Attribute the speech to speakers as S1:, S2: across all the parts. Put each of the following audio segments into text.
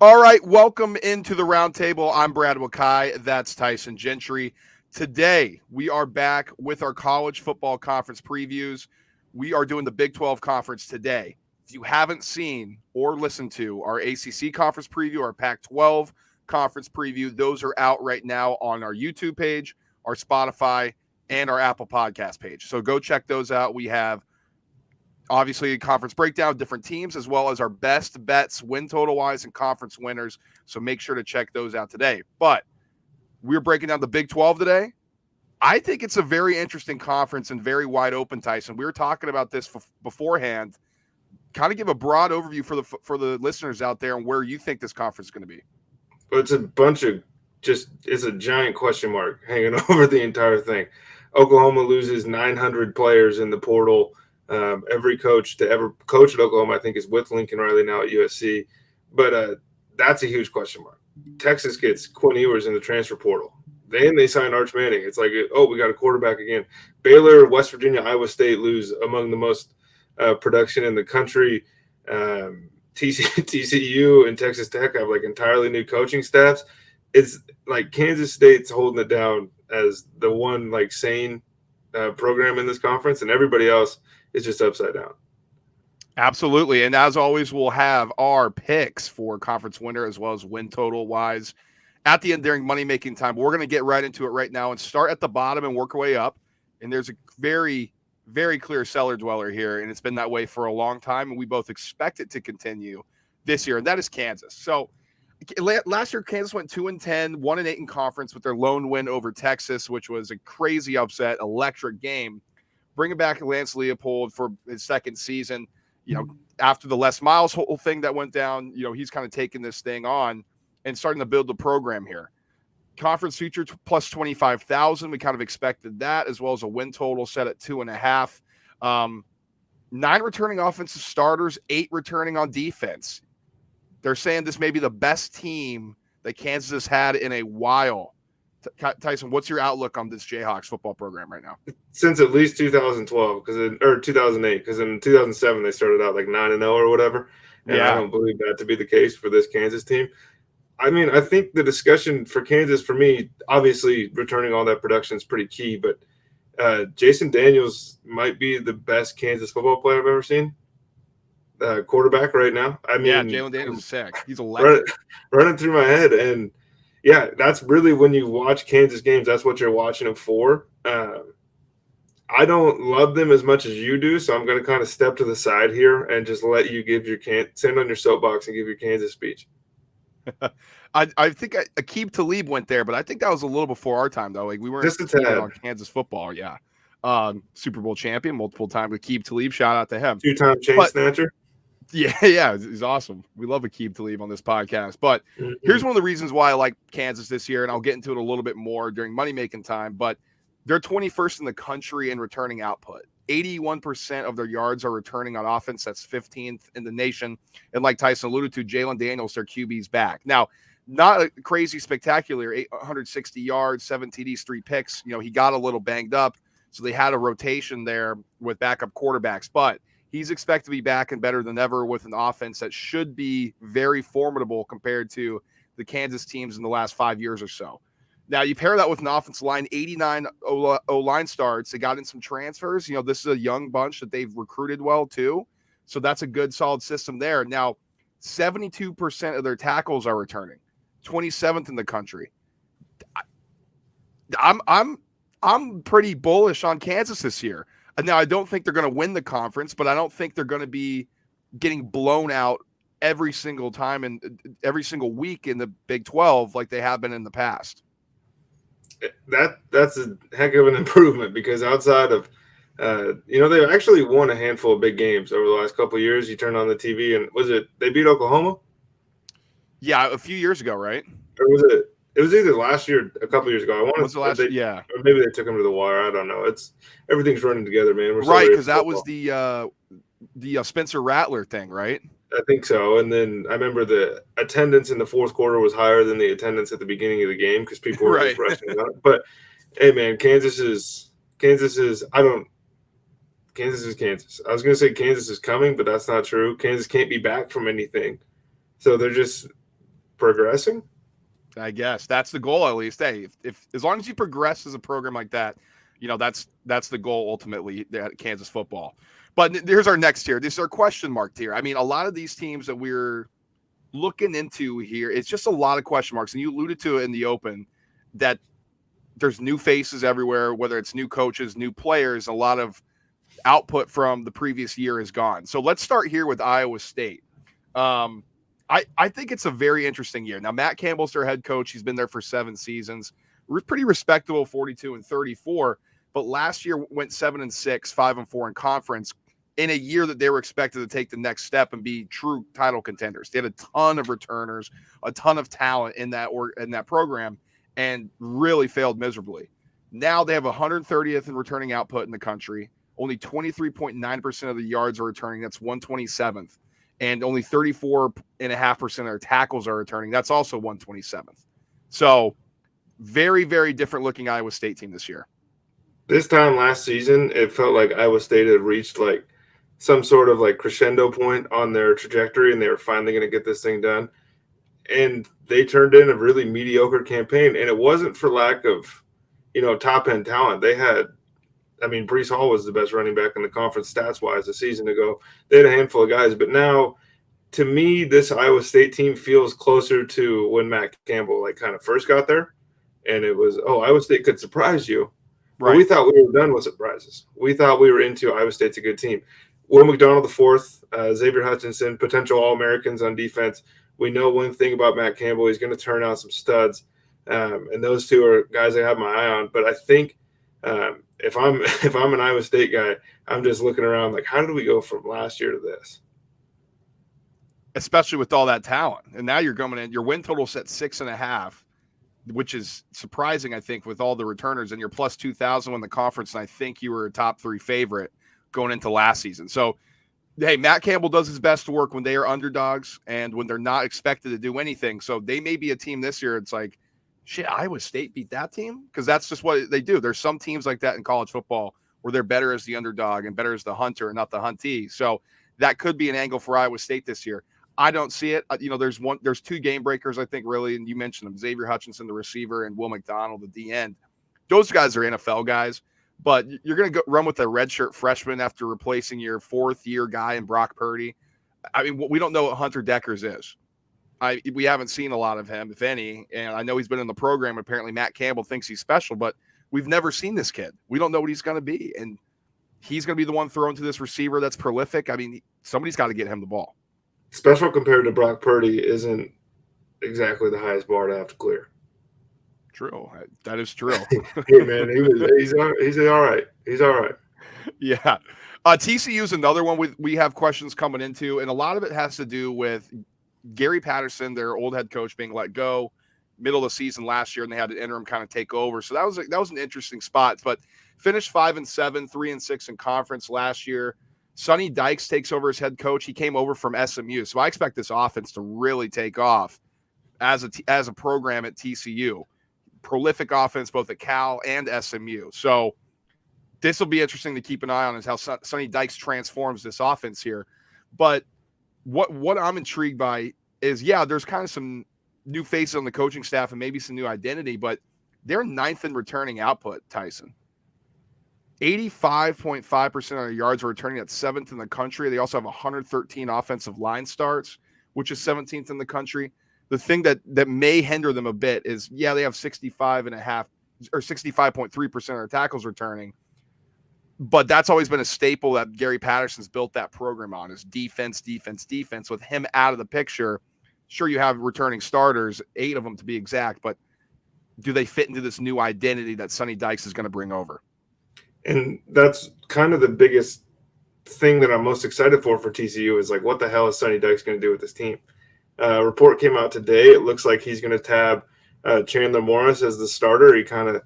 S1: All right, welcome into the roundtable. I'm Brad Wakai. That's Tyson Gentry. Today, we are back with our college football conference previews. We are doing the Big 12 conference today. If you haven't seen or listened to our ACC conference preview, our Pac 12 conference preview, those are out right now on our YouTube page, our Spotify, and our Apple Podcast page. So go check those out. We have obviously a conference breakdown, different teams, as well as our best bets, win total wise, and conference winners. So make sure to check those out today. But we're breaking down the Big 12 today. I think it's a very interesting conference and very wide open, Tyson. We were talking about this beforehand. Kind of give a broad overview for the listeners out there and where you think this conference is going to be.
S2: But it's a bunch of it's a giant question mark hanging over the entire thing. Oklahoma loses 900 players in the portal. Every coach to ever coach at Oklahoma, I think, is with Lincoln Riley now at USC. But that's a huge question mark. Texas gets Quinn Ewers in the transfer portal. Then they sign Arch Manning. It's like, oh, we got a quarterback again. Baylor, West Virginia, Iowa State lose among the most production in the country. TCU and Texas Tech have like entirely new coaching staffs. It's like Kansas State's holding it down as the one like sane program in this conference, and everybody else is just upside down.
S1: Absolutely. And as always, we'll have our picks for conference winner as well as win total wise at the end during money making time. We're going to get right into it right now and start at the bottom and work our way up. And there's a very, very clear cellar dweller here, and it's been that way for a long time, and we both expect it to continue this year, and that is Kansas. So last year, Kansas went 2-10, 1-8 in conference with their lone win over Texas, which was a crazy upset, electric game. Bringing back Lance Leopold for his second season, after the Les Miles whole thing that went down, he's kind of taking this thing on and starting to build the program here. Conference future plus 25,000. We kind of expected that, as well as a win total set at 2.5. 9 returning offensive starters, 8 returning on defense. They're saying this may be the best team that Kansas has had in a while. Tyson, what's your outlook on this Jayhawks football program right now?
S2: Since at least 2012, or 2008, because in 2007 they started out like 9-0 or whatever, and I don't believe that to be the case for this Kansas team. I mean, I think the discussion for Kansas, for me, obviously returning all that production is pretty key, but Jason Daniels might be the best Kansas football player I've ever seen. Quarterback right now. I mean,
S1: Jalen Daniels is sick. He's electric.
S2: Running through my head, and yeah, that's really when you watch Kansas games, that's what you're watching them for. I don't love them as much as you do, so I'm going to kind of step to the side here and just let you give send on your soapbox and give your Kansas speech.
S1: I think Aqib Talib went there, but I think that was a little before our time, though. Like we weren't
S2: just
S1: on Kansas football, yeah. Super Bowl champion, multiple time. Aqib Talib, shout out to him.
S2: 2-time chain snatcher.
S1: Yeah, he's awesome. We love Aqib Talib on this podcast. But here's one of the reasons why I like Kansas this year, and I'll get into it a little bit more during money-making time, but they're 21st in the country in returning output. 81% of their yards are returning on offense. That's 15th in the nation. And like Tyson alluded to, Jalen Daniels, their QB's back. Now, not a crazy spectacular, 860 yards, 7 TDs, 3 picks. He got a little banged up, so they had a rotation there with backup quarterbacks. But he's expected to be back and better than ever with an offense that should be very formidable compared to the Kansas teams in the last 5 years or so. Now, you pair that with an offensive line, 89 O-line starts. They got in some transfers. This is a young bunch that they've recruited well, too. So that's a good, solid system there. Now, 72% of their tackles are returning, 27th in the country. I'm pretty bullish on Kansas this year. Now, I don't think they're going to win the conference, but I don't think they're going to be getting blown out every single time and every single week in the Big 12 like they have been in the past.
S2: That's a heck of an improvement, because outside of they've actually won a handful of big games over the last couple of years. You turn on the TV and they beat Oklahoma?
S1: Yeah, a few years ago, right?
S2: Or was it? It was either last year, a couple of years ago.
S1: Yeah.
S2: Or maybe they took him to the wire. I don't know. Everything's running together, man.
S1: Right, because that was the Spencer Rattler thing, right?
S2: I think so. And then I remember the attendance in the fourth quarter was higher than the attendance at the beginning of the game because people were just rushing out. But hey, man, Kansas is Kansas. I was going to say Kansas is coming, but that's not true. Kansas can't be back from anything. So they're just progressing.
S1: I guess that's the goal, at least. Hey, if as long as you progress as a program like that, that's the goal ultimately at Kansas football. But here's our next tier. This is our question mark tier. I mean, a lot of these teams that we're looking into here, it's just a lot of question marks. And you alluded to it in the open that there's new faces everywhere, whether it's new coaches, new players, a lot of output from the previous year is gone. So let's start here with Iowa State. I think it's a very interesting year. Now, Matt Campbell's their head coach. He's been there for 7 seasons. Pretty respectable, 42-34. But last year went 7-6, 5-4 in conference in a year that they were expected to take the next step and be true title contenders. They had a ton of returners, a ton of talent in that program, and really failed miserably. Now they have 130th in returning output in the country. Only 23.9% of the yards are returning. That's 127th. And only 34.5% of their tackles are returning. That's also 127th. So very, very different looking Iowa State team this year.
S2: This time last season, it felt like Iowa State had reached like some sort of like crescendo point on their trajectory, and they were finally going to get this thing done. And they turned in a really mediocre campaign, and it wasn't for lack of, top end talent. They had, Breece Hall was the best running back in the conference stats wise a season ago. They had a handful of guys, but now, to me, this Iowa State team feels closer to when Matt Campbell like kind of first got there, and it was, Iowa State could surprise you. Right. But we thought we were done with surprises. We thought we were into Iowa State's a good team. Will McDonald IV, Xavier Hutchinson, potential All-Americans on defense. We know one thing about Matt Campbell. He's going to turn out some studs. And those two are guys I have my eye on. But I think if I'm an Iowa State guy, I'm just looking around like, how did we go from last year to this?
S1: Especially with all that talent. And now you're coming in, your win total set 6.5, which is surprising, I think, with all the returners, and you're plus 2,000 in the conference. And I think you were a top 3 favorite going into last season. So, hey, Matt Campbell does his best to work when they are underdogs and when they're not expected to do anything. So they may be a team this year. It's like, shit, Iowa State beat that team? Because that's just what they do. There's some teams like that in college football where they're better as the underdog and better as the hunter and not the huntee. So that could be an angle for Iowa State this year. I don't see it. There's 2 game breakers, I think, really, and you mentioned them: Xavier Hutchinson, the receiver, and Will McDonald at the end. Those guys are NFL guys, but you're going to run with a redshirt freshman after replacing your 4th-year guy in Brock Purdy. I mean, we don't know what Hunter Deckers is. We haven't seen a lot of him, if any, and I know he's been in the program. Apparently, Matt Campbell thinks he's special, but we've never seen this kid. We don't know what he's going to be, and he's going to be the one thrown to this receiver that's prolific. I mean, somebody's got to get him the ball.
S2: Special compared to Brock Purdy isn't exactly the highest bar to have to clear.
S1: True. That is true.
S2: Hey, man, he's all right. He's all right.
S1: Yeah. TCU is another one we have questions coming into, and a lot of it has to do with Gary Patterson, their old head coach, being let go middle of the season last year, and they had an interim kind of take over. So that was an interesting spot, but finished 5-7, 3-6 in conference last year. Sonny Dykes takes over as head coach. He came over from SMU. So I expect this offense to really take off as a program at TCU. Prolific offense both at Cal and SMU. So this will be interesting to keep an eye on, is how Sonny Dykes transforms this offense here. But what I'm intrigued by is, there's kind of some new faces on the coaching staff and maybe some new identity, but they're 9th in returning output, Tyson. 85.5% of their yards are returning. At 7th in the country. They also have 113 offensive line starts, which is 17th in the country. The thing that may hinder them a bit is, they have 65.5 or 65.3% of their tackles returning, but that's always been a staple that Gary Patterson's built that program on, is defense. With him out of the picture, sure, you have returning starters, 8 of them to be exact, but do they fit into this new identity that Sonny Dykes is going to bring over?
S2: And that's kind of the biggest thing that I'm most excited for TCU is, like, what the hell is Sonny Dykes going to do with this team? Report came out today. It looks like he's going to tab Chandler Morris as the starter. He kind of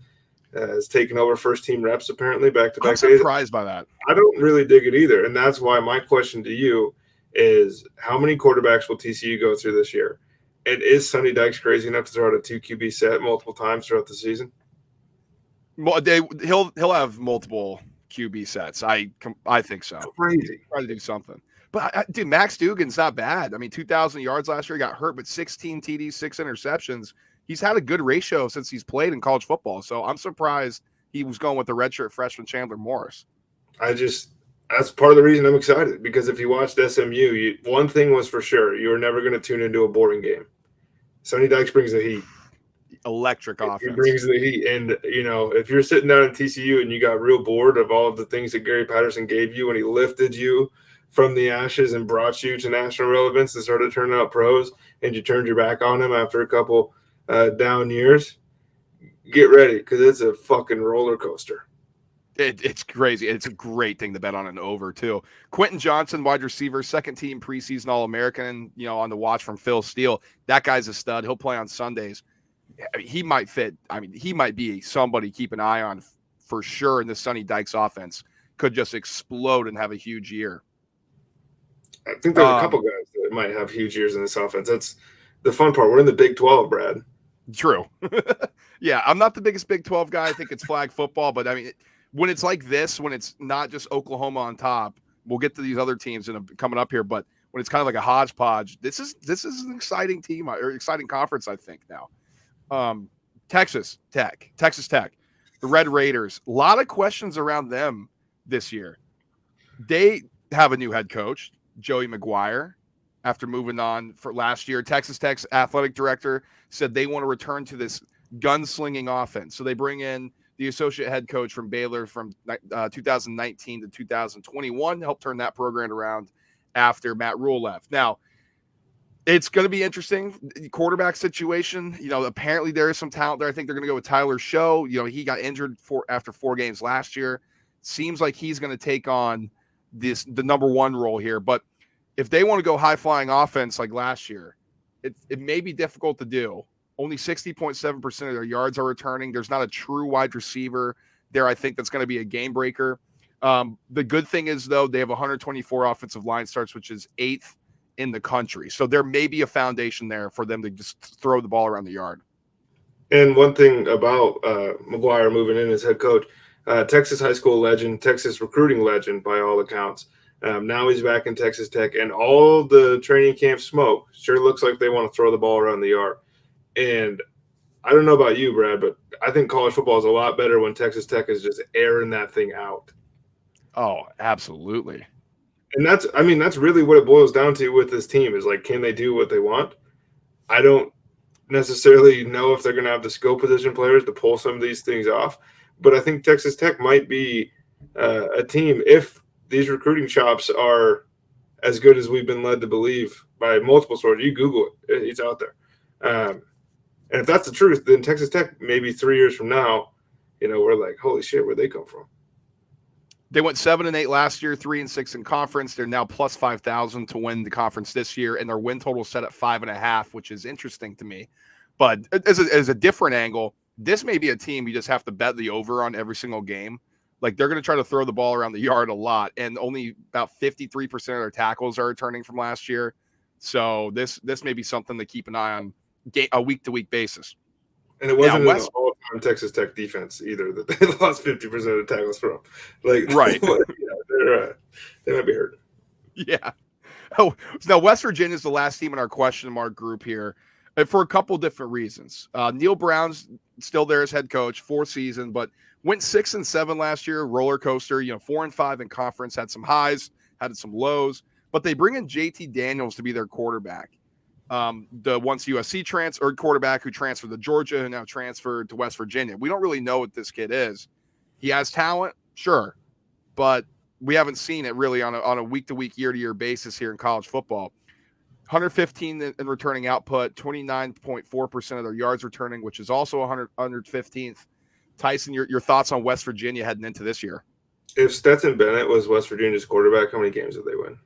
S2: has taken over first-team reps, apparently, back-to-back days.
S1: I'm surprised by that.
S2: I don't really dig it either, and that's why my question to you is, how many quarterbacks will TCU go through this year? And is Sonny Dykes crazy enough to throw out a 2 QB set multiple times throughout the season?
S1: Well, he'll have multiple QB sets. I think so.
S2: Crazy.
S1: Try to do something. But, dude, Max Dugan's not bad. I mean, 2,000 yards last year. He got hurt, but 16 TDs, 6 interceptions. He's had a good ratio since he's played in college football. So I'm surprised he was going with the redshirt freshman Chandler Morris.
S2: That's part of the reason I'm excited, because if you watched SMU, one thing was for sure: you were never going to tune into a boring game. Sonny Dykes brings the heat.
S1: Electric offense.
S2: He brings the heat. And, if you're sitting down at TCU and you got real bored of all of the things that Gary Patterson gave you when he lifted you from the ashes and brought you to national relevance and started turning out pros, and you turned your back on him after a couple down years, get ready, because it's a fucking roller coaster.
S1: It's crazy. It's a great thing to bet on an over, too. Quentin Johnson, wide receiver, second-team preseason All-American, on the watch from Phil Steele. That guy's a stud. He'll play on Sundays. I mean, he might fit. I mean, he might be somebody keep an eye on for sure in the Sonny Dykes offense. Could just explode and have a huge year.
S2: I think there's a couple guys that might have huge years in this offense. That's the fun part. We're in the Big 12, Brad.
S1: True. Yeah, I'm not the biggest Big 12 guy. I think it's flag football, but I mean, when it's like this, when it's not just Oklahoma on top, we'll get to these other teams coming up here, but when it's kind of like a hodgepodge, this is an exciting team or exciting conference, I think now. Texas Tech, the Red Raiders, a lot of questions around them this year. They have a new head coach, Joey McGuire, after moving on for last year. Texas Tech's athletic director said they want to return to this gunslinging offense. So they bring in the associate head coach from Baylor from 2019 to 2021 to help turn that program around after Matt Rule left. Now, it's going to be interesting. The quarterback situation, apparently there is some talent there. I think they're going to go with Tyler Show. He got injured after 4 games last year. Seems like he's going to take on the number 1 role here. But if they want to go high-flying offense like last year, it may be difficult to do. Only 60.7% of their yards are returning. There's not a true wide receiver there, I think, that's going to be a game breaker. The good thing is, though, they have 124 offensive line starts, which is 8th in the country. So there may be a foundation there for them to just throw the ball around the yard.
S2: And one thing about McGuire moving in as head coach, Texas high school legend, Texas recruiting legend by all accounts. Now he's back in Texas Tech, and all the training camp smoke sure looks like they want to throw the ball around the yard. And I don't know about you, Brad, but I think college football is a lot better when Texas Tech is just airing that thing out.
S1: Oh, absolutely.
S2: And that's really what it boils down to with this team is, like, can they do what they want? I don't necessarily know if they're going to have the skill position players to pull some of these things off, but I think Texas Tech might be a team, if these recruiting chops are as good as we've been led to believe by multiple sources. You Google it, it's out there. And if that's the truth, then Texas Tech, maybe 3 years from now, we're like, holy shit, where'd they come from?
S1: They went 7-8 last year, 3-6 in conference. They're now plus 5,000 to win the conference this year, and their win total set at 5.5, which is interesting to me. But as a different angle, this may be a team you just have to bet the over on every single game. Like, they're going to try to throw the ball around the yard a lot, and only about 53% of their tackles are returning from last year. So this may be something to keep an eye on a week-to-week basis.
S2: And it wasn't an all-time Texas Tech defense either that they lost 50% of the tackles from. Like,
S1: right.
S2: They might be hurt.
S1: Yeah. Oh, now West Virginia is the last team in our question mark group here for a couple different reasons. Neil Brown's still there as head coach, 4th season, but went 6-7 last year, roller coaster, 4-5 in conference, had some highs, had some lows, but they bring in JT Daniels to be their quarterback. The once USC quarterback who transferred to Georgia and now transferred to West Virginia. We don't really know what this kid is. He has talent, sure, but we haven't seen it really on a week-to-week, year-to-year basis here in college football. 115 in returning output, 29.4% of their yards returning, which is also 115th. Tyson, your thoughts on West Virginia heading into this year?
S2: If Stetson Bennett was West Virginia's quarterback, how many games did they win?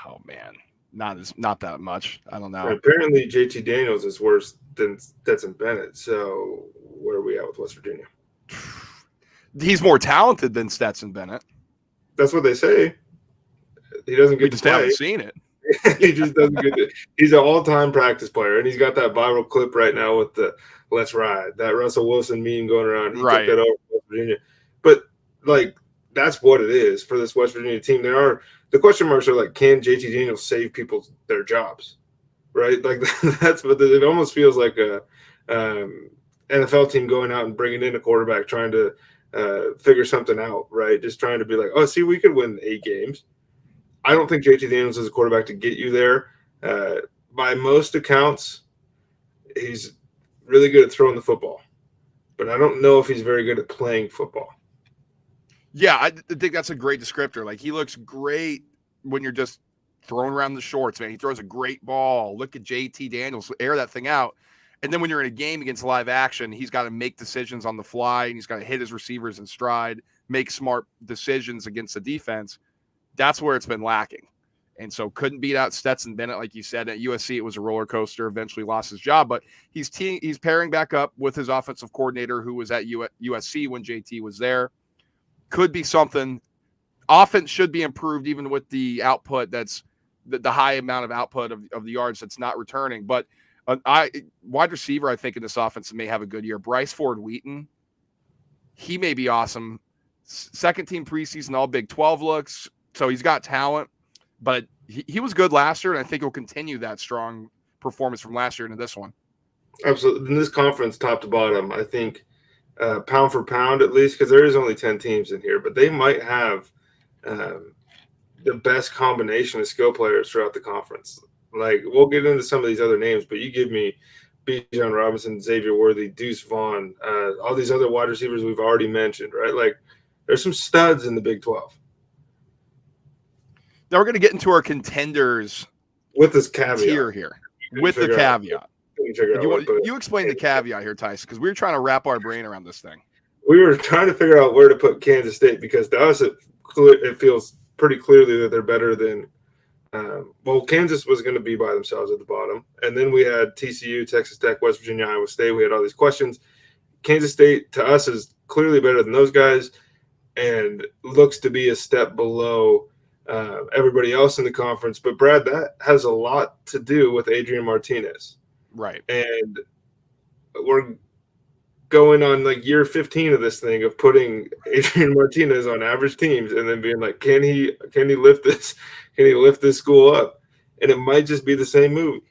S1: Oh, man. Not that much. I don't know.
S2: And apparently, JT Daniels is worse than Stetson Bennett. So where are we at with West Virginia?
S1: He's more talented than Stetson Bennett.
S2: That's what they say. He doesn't get to play.
S1: Haven't seen it.
S2: He just doesn't get it. He's an all-time practice player, and he's got that viral clip right now with the "Let's Ride," that Russell Wilson meme going around. He took that over to West Virginia, but like that's what it is for this West Virginia team. There are The question marks are like, can JT Daniels save people their jobs? Right? Like that's what it almost feels like a NFL team going out and bringing in a quarterback, trying to figure something out, right? Just trying to be like, oh, see, we could win 8 games. I don't think JT Daniels is a quarterback to get you there. By most accounts, he's really good at throwing the football, but I don't know if he's very good at playing football.
S1: Yeah, I think that's a great descriptor. Like, he looks great when you're just throwing around the shorts, man. He throws a great ball. Look at JT Daniels air that thing out. And then when you're in a game against live action, he's got to make decisions on the fly, and he's got to hit his receivers in stride, make smart decisions against the defense. That's where it's been lacking. And so couldn't beat out Stetson Bennett, like you said. At USC, it was a roller coaster. Eventually lost his job, but he's pairing back up with his offensive coordinator, who was at USC when JT was there. Could be something. Offense should be improved, even with the output that's the high amount of output of the yards that's not returning. But wide receiver, I think, in this offense may have a good year. Bryce Ford-Wheaton, he may be awesome. Second team preseason, all Big 12 looks. So he's got talent, but he was good last year, and I think he'll continue that strong performance from last year into this one.
S2: Absolutely. In this conference, top to bottom, I think pound for pound, at least, because there is only 10 teams in here, but they might have the best combination of skill players throughout the conference. Like, we'll get into some of these other names, but you give me Bijan Robinson, Xavier Worthy, Deuce Vaughn, all these other wide receivers we've already mentioned, right? Like, there's some studs in the Big 12.
S1: Now we're going to get into our contenders
S2: with this caveat
S1: tier here. With the caveat. You explain the caveat here, Tyson, because we were trying to wrap our brain around this thing.
S2: We were trying to figure out where to put Kansas State, because to us it feels pretty clearly that they're better than Kansas was going to be by themselves at the bottom. And then we had TCU, Texas Tech, West Virginia, Iowa State. We had all these questions. Kansas State, to us, is clearly better than those guys and looks to be a step below everybody else in the conference. But, Brad, that has a lot to do with Adrian Martinez.
S1: Right.
S2: And we're going on like year 15 of this thing of putting Adrian Martinez on average teams and then being like, can he lift this? Can he lift this school up? And it might just be the same movie.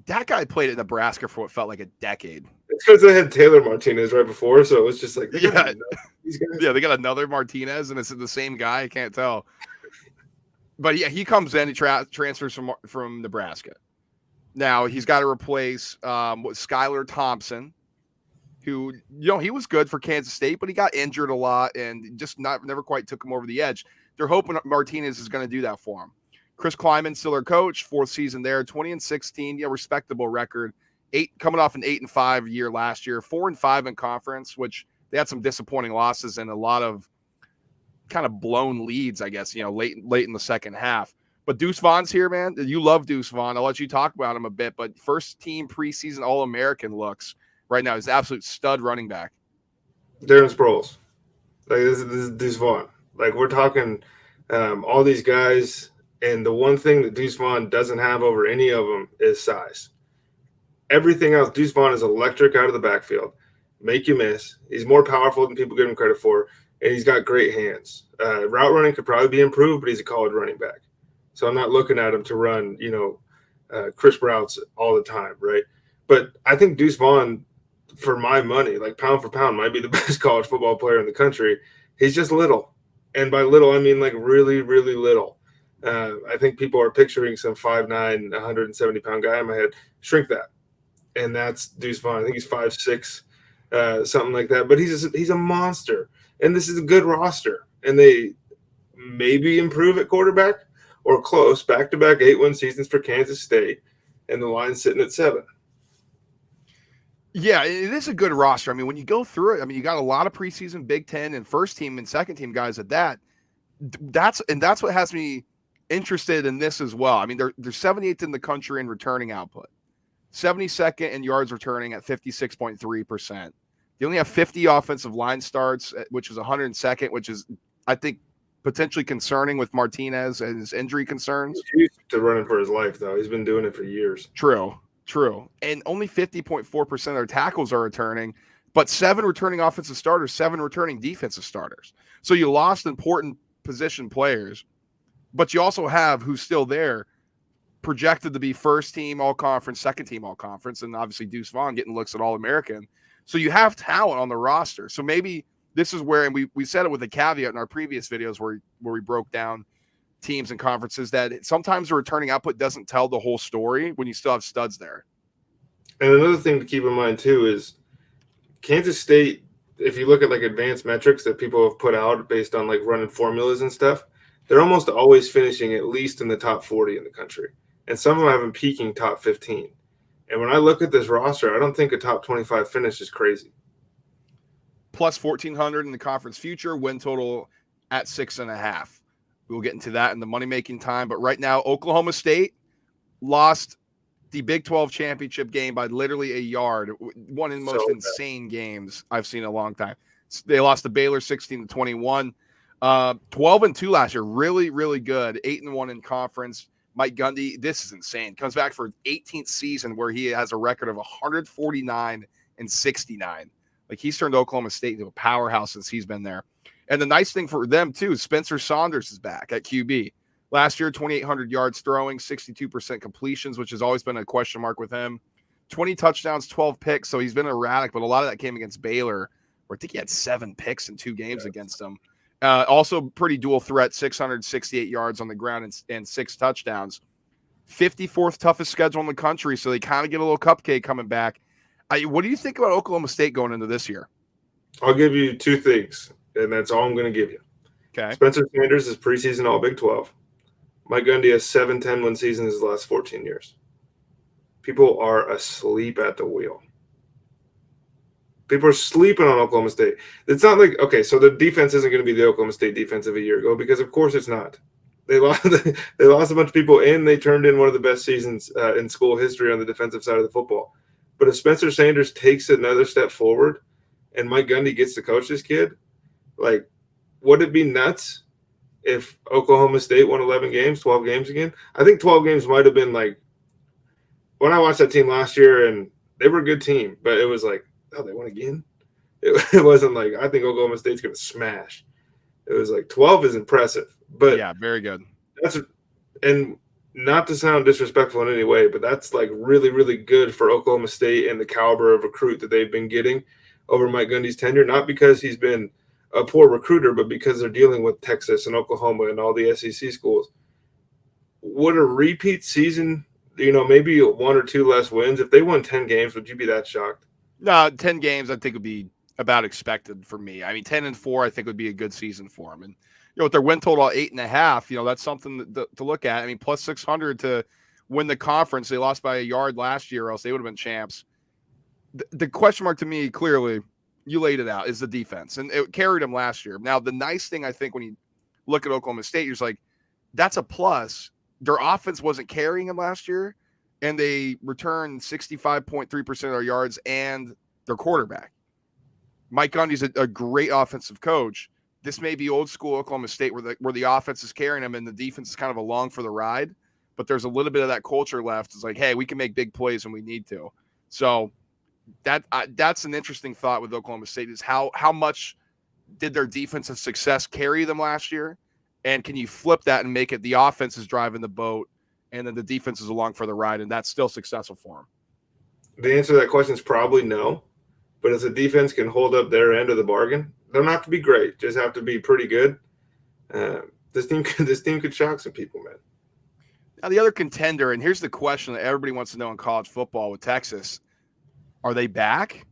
S1: That guy played at Nebraska for what felt like a decade.
S2: It's because they had Taylor Martinez right before, so it was just like,
S1: they got another Martinez, and it's the same guy. I can't tell. But yeah, he comes in, he transfers from Nebraska. Now he's got to replace Skylar Thompson, who, he was good for Kansas State, but he got injured a lot and just never quite took him over the edge. They're hoping Martinez is going to do that for him. Chris Kleiman, still their coach, 4th season there, 20-16, respectable record. Coming off an 8-5 year last year, 4-5 in conference, which they had some disappointing losses and a lot of kind of blown leads, I guess, late in the second half. But Deuce Vaughn's here, man. You love Deuce Vaughn. I'll let you talk about him a bit, but first team preseason All-American looks right now. He's an absolute stud running back.
S2: Darren Sproles. Like, this is Deuce Vaughn. Like, we're talking all these guys, and the one thing that Deuce Vaughn doesn't have over any of them is size. Everything else, Deuce Vaughn is electric out of the backfield. Make you miss. He's more powerful than people give him credit for, and he's got great hands. Route running could probably be improved, but he's a college running back. So I'm not looking at him to run, crisp routes all the time, right? But I think Deuce Vaughn, for my money, like pound for pound, might be the best college football player in the country. He's just little. And by little, I mean like really, really little. I think people are picturing some 5'9", 170-pound guy in my head. Shrink that. And that's Deuce Vaughn. I think he's 5'6", something like that. But he's a monster. And this is a good roster. And they maybe improve at quarterback or close. Back-to-back 8-win seasons for Kansas State. And the line's sitting at 7.
S1: Yeah, it is a good roster. I mean, when you go through it, you got a lot of preseason Big Ten and first team and second team guys at that. That's what has me interested in this as well. I mean, they're 78th in the country in returning output, 72nd in yards returning at 56.3%. They only have 50 offensive line starts, which is 102nd, which is, I think, potentially concerning with Martinez and his injury concerns.
S2: He's used to running for his life, though. He's been doing it for years.
S1: True. And only 50.4% of their tackles are returning, but 7 returning offensive starters, 7 returning defensive starters. So you lost important position players, but you also have who's still there, projected to be first team all conference, second team all conference, and obviously Deuce Vaughn getting looks at All American. So you have talent on the roster. So maybe this is where, and we said it with a caveat in our previous videos where we broke down teams and conferences, that sometimes the returning output doesn't tell the whole story when you still have studs there.
S2: And another thing to keep in mind too is Kansas State, if you look at like advanced metrics that people have put out based on like running formulas and stuff, they're almost always finishing at least in the top 40 in the country. And some of them have been peaking top 15. And when I look at this roster, I don't think a top 25 finish is crazy.
S1: Plus 1,400 in the conference future, win total at 6.5. We'll get into that in the money-making time. But right now, Oklahoma State lost the Big 12 championship game by literally a yard. One of the most insane games I've seen in a long time. They lost to Baylor 16-21. 12-2 last year. Really, really good. 8-1 in conference. Mike Gundy, this is insane. Comes back for 18th season where he has a record of 149-69. Like, he's turned Oklahoma State into a powerhouse since he's been there. And the nice thing for them, too, Spencer Saunders is back at QB. Last year, 2,800 yards throwing, 62% completions, which has always been a question mark with him. 20 touchdowns, 12 picks, so he's been erratic, but a lot of that came against Baylor, where I think he had 7 picks in 2 games against them. Also pretty dual threat, 668 yards on the ground and 6 touchdowns. 54th toughest schedule in the country, so they kind of get a little cupcake coming back. What do you think about Oklahoma State going into this year?
S2: I'll give you 2 things, and that's all I'm going to give you.
S1: Okay.
S2: Spencer Sanders is preseason All Big 12. Mike Gundy has 7 10-win seasons his last 14 years. People are asleep at the wheel. People are sleeping on Oklahoma State. It's not like, okay, so the defense isn't going to be the Oklahoma State defense of a year ago, because of course it's not. They lost a bunch of people, and they turned in one of the best seasons in school history on the defensive side of the football. But if Spencer Sanders takes another step forward and Mike Gundy gets to coach this kid, like, would it be nuts if Oklahoma State won 11 games, 12 games again? I think 12 games might have been like, when I watched that team last year, and they were a good team, but it was like, oh, they won again? It wasn't like, I think Oklahoma State's going to smash. It was like 12 is impressive. But
S1: yeah, very good.
S2: And not to sound disrespectful in any way, but that's like really, really good for Oklahoma State and the caliber of recruit that they've been getting over Mike Gundy's tenure, not because he's been a poor recruiter, but because they're dealing with Texas and Oklahoma and all the SEC schools. Would a repeat season, maybe 1 or 2 less wins, if they won 10 games, would you be that shocked?
S1: No, 10 games I think would be about expected for me. I mean, 10-4 I think would be a good season for them. And with their win total 8.5, that's something to look at. I mean, plus 600 to win the conference. They lost by a yard last year, or else they would have been champs. The question mark to me, clearly, you laid it out, is the defense. And it carried them last year. Now, the nice thing, I think, when you look at Oklahoma State, you're just like, that's a plus. Their offense wasn't carrying them last year, and they returned 65.3% of their yards and their quarterback. Mike Gundy's a great offensive coach. This may be old school Oklahoma State where the offense is carrying them and the defense is kind of along for the ride, but there's a little bit of that culture left. It's like, hey, we can make big plays when we need to. So that's an interesting thought with Oklahoma State, is how much did their defensive success carry them last year? And can you flip that and make it the offense is driving the boat and then the defense is along for the ride, and that's still successful for them?
S2: The answer to that question is probably no. But if the defense can hold up their end of the bargain, they don't have to be great, just have to be pretty good. This team could shock some people, man.
S1: Now, the other contender, and here's the question that everybody wants to know in college football with Texas: are they back?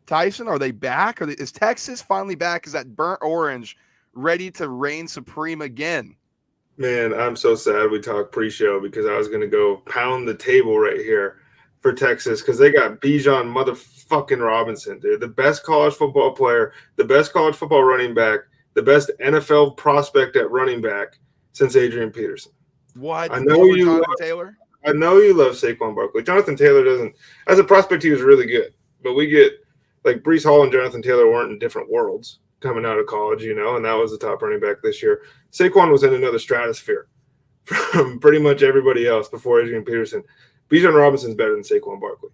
S1: Tyson, are they back? Is Texas finally back? Is that burnt orange ready to reign supreme again?
S2: Man, I'm so sad we talked pre-show, because I was going to go pound the table right here for Texas, because they got Bijan motherfucking Robinson, dude. The best college football player, the best college football running back, the best NFL prospect at running back since Adrian Peterson.
S1: What?
S2: I know you
S1: Jonathan Taylor?
S2: I know you love Saquon Barkley. Jonathan Taylor doesn't. As a prospect, he was really good. But we get, like, Breece Hall and Jonathan Taylor weren't in different worlds coming out of college, and that was the top running back this year. Saquon was in another stratosphere from pretty much everybody else before Adrian Peterson. Bijan Robinson's better than Saquon Barkley.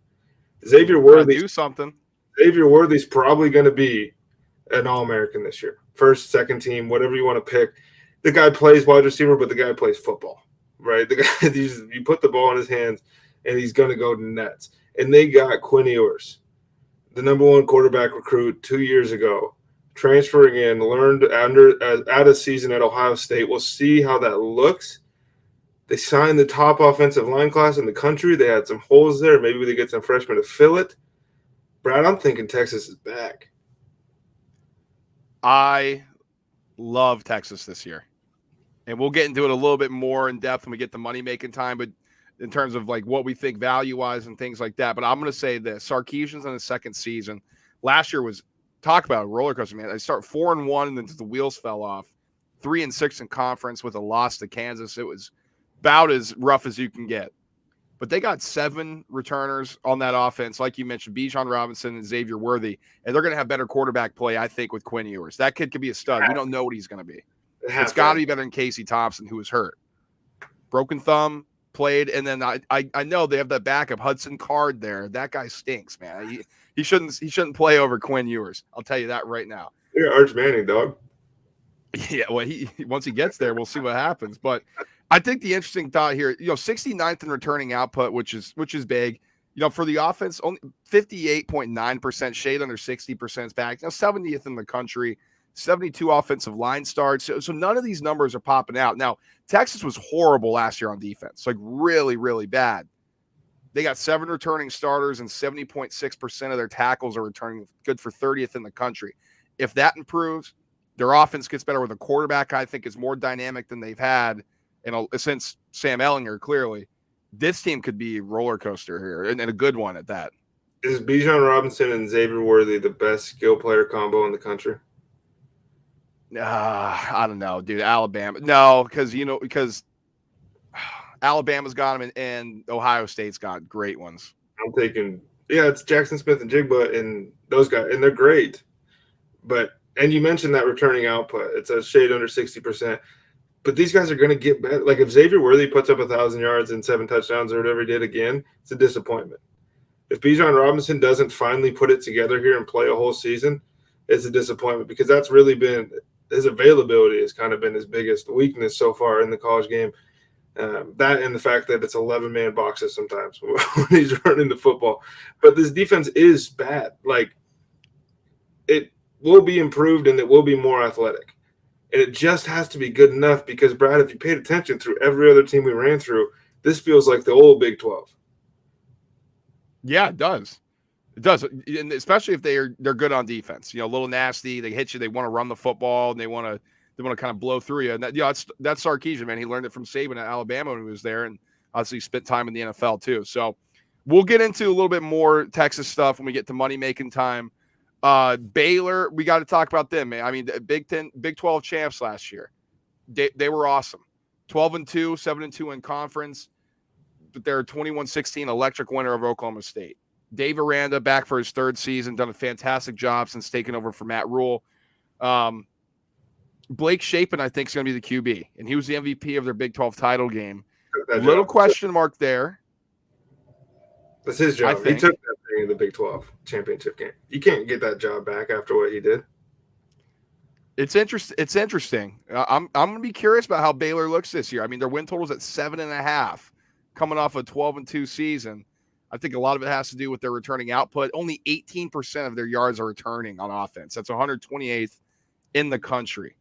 S2: Xavier Worthy's
S1: do something.
S2: Xavier Worthy's probably going to be an All-American this year. First, second team, whatever you want to pick. The guy plays wide receiver, but the guy plays football, right? The guy, you put the ball in his hands, and he's going to go to nets. And they got Quinn Ewers, the number one quarterback recruit 2 years ago, transferring in, learned at a season at Ohio State. We'll see how that looks. They signed the top offensive line class in the country. They had some holes there. Maybe they get some freshmen to fill it. Brad, I'm thinking Texas is back.
S1: I love Texas this year. And we'll get into it a little bit more in depth when we get the money making time, but in terms of like what we think value wise and things like that. But I'm going to say this: Sarkisian's in his second season. Last year was talk about a roller coaster, man. They start 4-1 and then the wheels fell off. 3-6 in conference with a loss to Kansas. It was about as rough as you can get. But they got 7 returners on that offense, like you mentioned, Bijan Robinson and Xavier Worthy, and they're going to have better quarterback play, I think, with Quinn Ewers. That kid could be a stud. We don't know what he's going to be. It's got to be better than Casey Thompson, who was hurt. Broken thumb, played, and then I know they have that backup, Hudson Card there. That guy stinks, man. He shouldn't play over Quinn Ewers. I'll tell you that right now.
S2: You're Arch Manning, dog.
S1: Yeah, well, once he gets there, we'll see what happens. But I think the interesting thought here, 69th in returning output, which is big. For the offense, only 58.9%, shade under 60% back. 70th in the country, 72 offensive line starts. So none of these numbers are popping out. Now, Texas was horrible last year on defense, like really, really bad. They got 7 returning starters and 70.6% of their tackles are returning, good for 30th in the country. If that improves, their offense gets better with a quarterback I think is more dynamic than they've had since Sam Ehlinger, clearly. This team could be a roller coaster here, and a good one at that.
S2: Is Bijan Robinson and Xavier Worthy the best skill player combo in the country?
S1: I don't know, dude. Alabama. No, because Alabama's got them, and Ohio State's got great ones.
S2: I'm thinking, it's Jackson Smith and Jigba and those guys, and they're great. And you mentioned that returning output. It's a shade under 60%. But these guys are going to get better. Like if Xavier Worthy puts up 1,000 yards and 7 touchdowns or whatever he did again, it's a disappointment. If Bijan Robinson doesn't finally put it together here and play a whole season, it's a disappointment because that's really been his availability has kind of been his biggest weakness so far in the college game. That and the fact that it's 11-man boxes sometimes when he's running the football. But this defense is bad. Like it will be improved and it will be more athletic. And it just has to be good enough because, Brad, if you paid attention through every other team we ran through, this feels like the old Big 12.
S1: Yeah, it does. It does, and especially if they're good on defense. A little nasty. They hit you. They want to run the football, and they want to kind of blow through you. And that's Sarkisian, man. He learned it from Saban at Alabama when he was there, and obviously spent time in the NFL too. So we'll get into a little bit more Texas stuff when we get to money making time. Baylor, we got to talk about them, man. I mean, the Big 12 champs last year. They were awesome. 12-2, 7-2 in conference, but they're a 21-16 electric winner of Oklahoma State. Dave Aranda back for his 3rd season, done a fantastic job since taking over for Matt Rule. Blake Shapen, I think, is going to be the QB, and he was the MVP of their Big 12 title game. Little question mark there.
S2: That's his job. He took that thing in the Big 12 championship game. You can't get that job back after what he did.
S1: It's interesting. I'm going to be curious about how Baylor looks this year. I mean, their win total's at 7.5, coming off a 12-2 season. I think a lot of it has to do with their returning output. Only 18% of their yards are returning on offense. That's 128th in the country.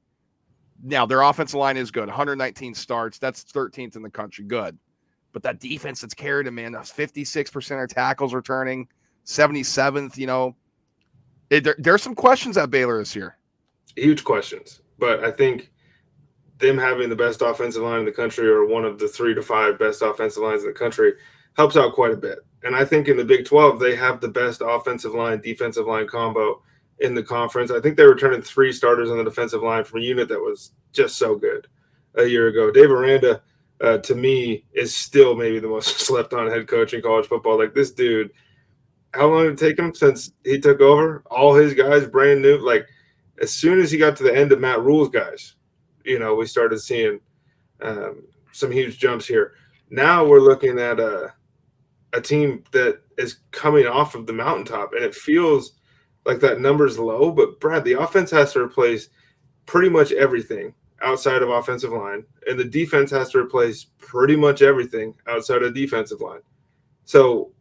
S1: Now, their offensive line is good. 119 starts. That's 13th in the country. Good. But that defense that's carried them, man, that's 56% of tackles returning, 77th, there's some questions at Baylor this year.
S2: Huge questions. But I think them having the best offensive line in the country or one of the 3 to 5 best offensive lines in the country helps out quite a bit. And I think in the Big 12, they have the best offensive line, defensive line combo in the conference. I think they were turning 3 starters on the defensive line from a unit that was just so good a year ago. Dave Aranda, to me, is still maybe the most slept-on head coach in college football. Like this dude, how long did it take him since he took over? All his guys brand new. Like as soon as he got to the end of Matt Rule's guys, we started seeing some huge jumps here. Now we're looking at a team that is coming off of the mountaintop, and it feels like that number's low, but Brad, the offense has to replace pretty much everything outside of offensive line, and the defense has to replace pretty much everything outside of defensive line. So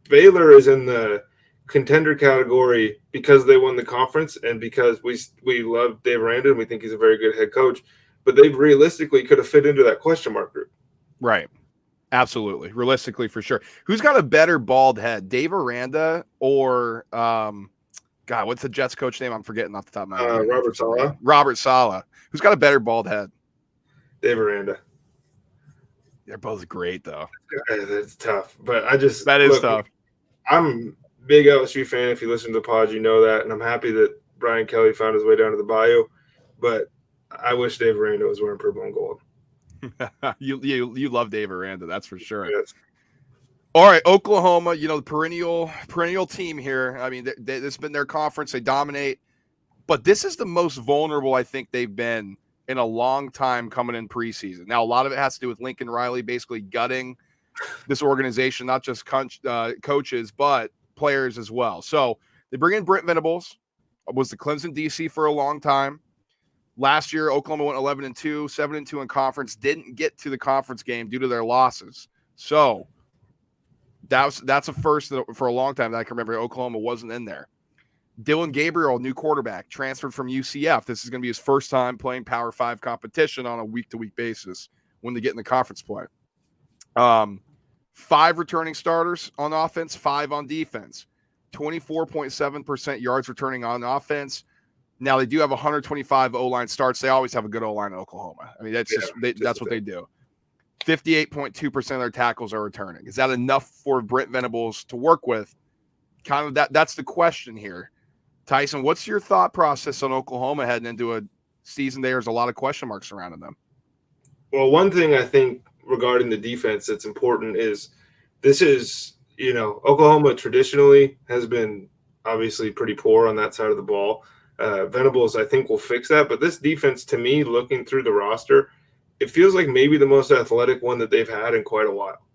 S2: Baylor is in the contender category because they won the conference and because we love Dave Aranda and we think he's a very good head coach, but they realistically could have fit into that question mark group.
S1: Right. Absolutely. Realistically, for sure. Who's got a better bald head, Dave Aranda or God, what's the Jets coach name? I'm forgetting off the top of my head.
S2: Robert Saleh.
S1: Robert Saleh. Who's got a better bald head?
S2: Dave Aranda.
S1: They're both great, though.
S2: That's tough, but I just
S1: that is tough.
S2: I'm a big LSU fan. If you listen to the pod, you know that, and I'm happy that Brian Kelly found his way down to the bayou. But I wish Dave Aranda was wearing purple and gold.
S1: you love Dave Aranda, that's for sure.
S2: Yes.
S1: All right, Oklahoma, the perennial team here. I mean, this has been their conference. They dominate. But this is the most vulnerable I think they've been in a long time coming in preseason. Now, a lot of it has to do with Lincoln Riley basically gutting this organization, not just coaches, but players as well. So they bring in Brent Venables, was the Clemson DC for a long time. Last year, Oklahoma went 11-2, 7-2 in conference, didn't get to the conference game due to their losses. So that's a first for a long time that I can remember. Oklahoma wasn't in there. Dylan Gabriel, new quarterback, transferred from UCF. This is going to be his first time playing Power 5 competition on a week-to-week basis when they get in the conference play. 5 returning starters on offense, 5 on defense. 24.7% yards returning on offense. Now, they do have 125 O-line starts. They always have a good O-line in Oklahoma. I mean, that's that's what they do. 58.2% of their tackles are returning. Is that enough for Brent Venables to work with? Kind of that's the question here. Tyson, what's your thought process on Oklahoma heading into a season? There's a lot of question marks surrounding them.
S2: Well, one thing I think regarding the defense that's important is this is, Oklahoma traditionally has been obviously pretty poor on that side of the ball. Venables, I think, will fix that. But this defense, to me, looking through the roster, it feels like maybe the most athletic one that they've had in quite a while.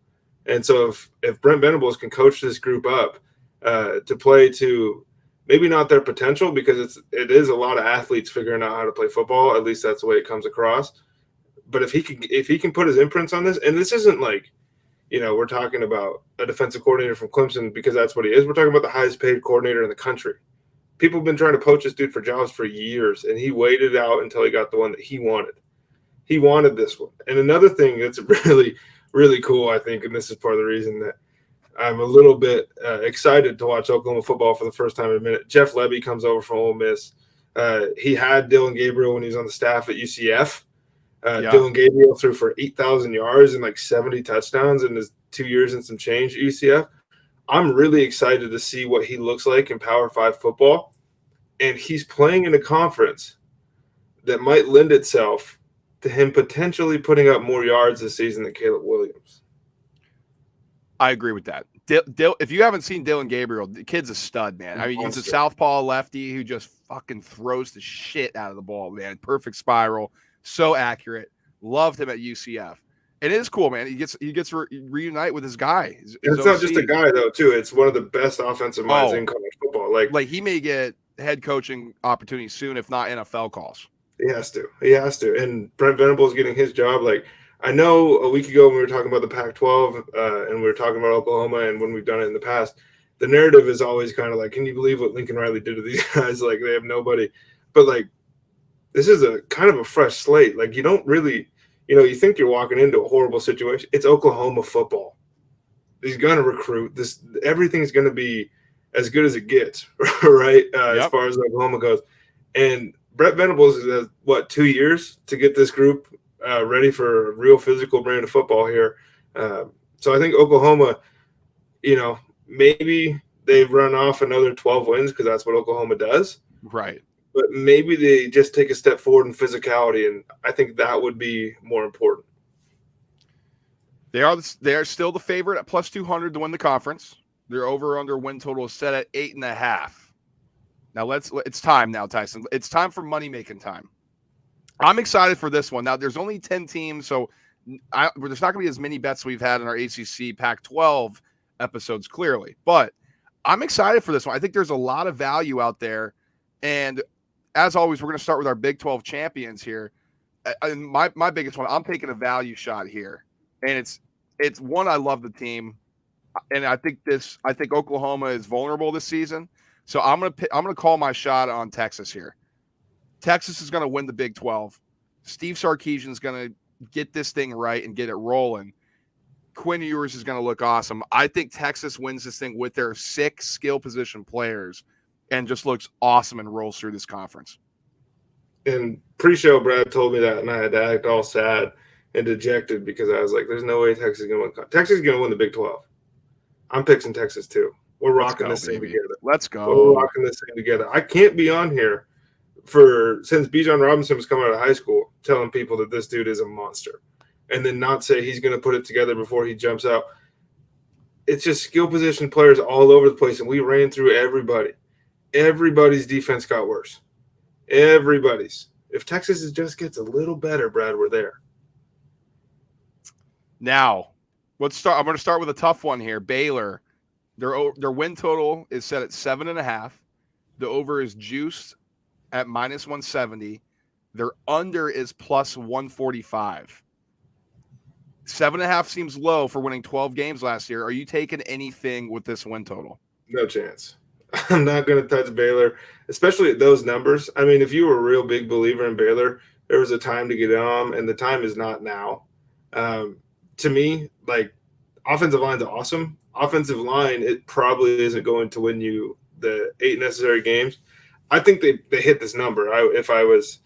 S2: And so if Brent Venables can coach this group up to play to maybe not their potential, because it is a lot of athletes figuring out how to play football. At least that's the way it comes across. But if he can put his imprints on this, and this isn't like, we're talking about a defensive coordinator from Clemson because that's what he is. We're talking about the highest paid coordinator in the country. People have been trying to poach this dude for jobs for years, and he waited out until he got the one that he wanted. He wanted this one. And another thing that's really, really cool, I think, and this is part of the reason that I'm a little bit excited to watch Oklahoma football for the first time in a minute. Jeff Lebby comes over from Ole Miss. He had Dylan Gabriel when he was on the staff at UCF. Dylan Gabriel threw for 8,000 yards and like 70 touchdowns in his 2 years and some change at UCF. I'm really excited to see what he looks like in Power 5 football. And he's playing in a conference that might lend itself to him potentially putting up more yards this season than Caleb Williams.
S1: I agree with that. If you haven't seen Dylan Gabriel, the kid's a stud, man. I mean, he's a southpaw lefty who just fucking throws the shit out of the ball, man. Perfect spiral, so accurate. Loved him at UCF. And it is cool, man. He gets to reunite with his guy.
S2: It's not just a guy, though, too. It's one of the best offensive minds in college football. Like
S1: he may get head coaching opportunities soon, if not NFL calls.
S2: He has to. And Brent Venables getting his job. Like, I know a week ago when we were talking about the Pac-12 and we were talking about Oklahoma and when we've done it in the past, the narrative is always kind of like, can you believe what Lincoln Riley did to these guys? Like, they have nobody. But, like, this is a kind of a fresh slate. Like, you don't really – you think you're walking into a horrible situation. It's Oklahoma football. He's going to recruit. Everything's going to be as good as it gets, right, as far as Oklahoma goes. And Brent Venables has, 2 years to get this group ready for a real physical brand of football here. So I think Oklahoma, maybe they run off another 12 wins because that's what Oklahoma does.
S1: Right.
S2: But maybe they just take a step forward in physicality, and I think that would be more important.
S1: They are still the favorite at plus 200 to win the conference. Their over/under win total is set at 8.5. Now it's time now, Tyson. It's time for money making time. I'm excited for this one. Now there's only 10 teams, so there's not going to be as many bets we've had in our ACC Pac-12 episodes, clearly. But I'm excited for this one. I think there's a lot of value out there. And as always, we're going to start with our Big 12 champions here. And my biggest one, I'm taking a value shot here. And it's one, I love the team. And I think Oklahoma is vulnerable this season. So I'm gonna call my shot on Texas here. Texas is going to win the Big 12. Steve Sarkisian is going to get this thing right and get it rolling. Quinn Ewers is going to look awesome. I think Texas wins this thing with their 6 skill position players and just looks awesome and rolls through this conference.
S2: And pre-show, Brad told me that, and I had to act all sad and dejected because I was like, "There's no way Texas is going to win. Texas is going to win the Big 12." I'm picking Texas too. We're rocking this thing together.
S1: Let's go.
S2: We're rocking this thing together. I can't be on here since Bijan Robinson was coming out of high school telling people that this dude is a monster, and then not say he's going to put it together before he jumps out. It's just skill position players all over the place, and we ran through everybody. Everybody's defense got worse. Everybody's. If Texas just gets a little better, Brad, we're there.
S1: Now, let's start. I'm going to start with a tough one here. Baylor, their win total is set at 7.5. The over is juiced at -170. Their under is +145. 7.5 seems low for winning 12 games last year. Are you taking anything with this win total?
S2: No chance. I'm not going to touch Baylor, especially at those numbers. I mean, if you were a real big believer in Baylor, there was a time to get on, and the time is not now. To me, like, offensive line's awesome. Offensive line, it probably isn't going to win you the 8 necessary games. I think they hit this number. If I was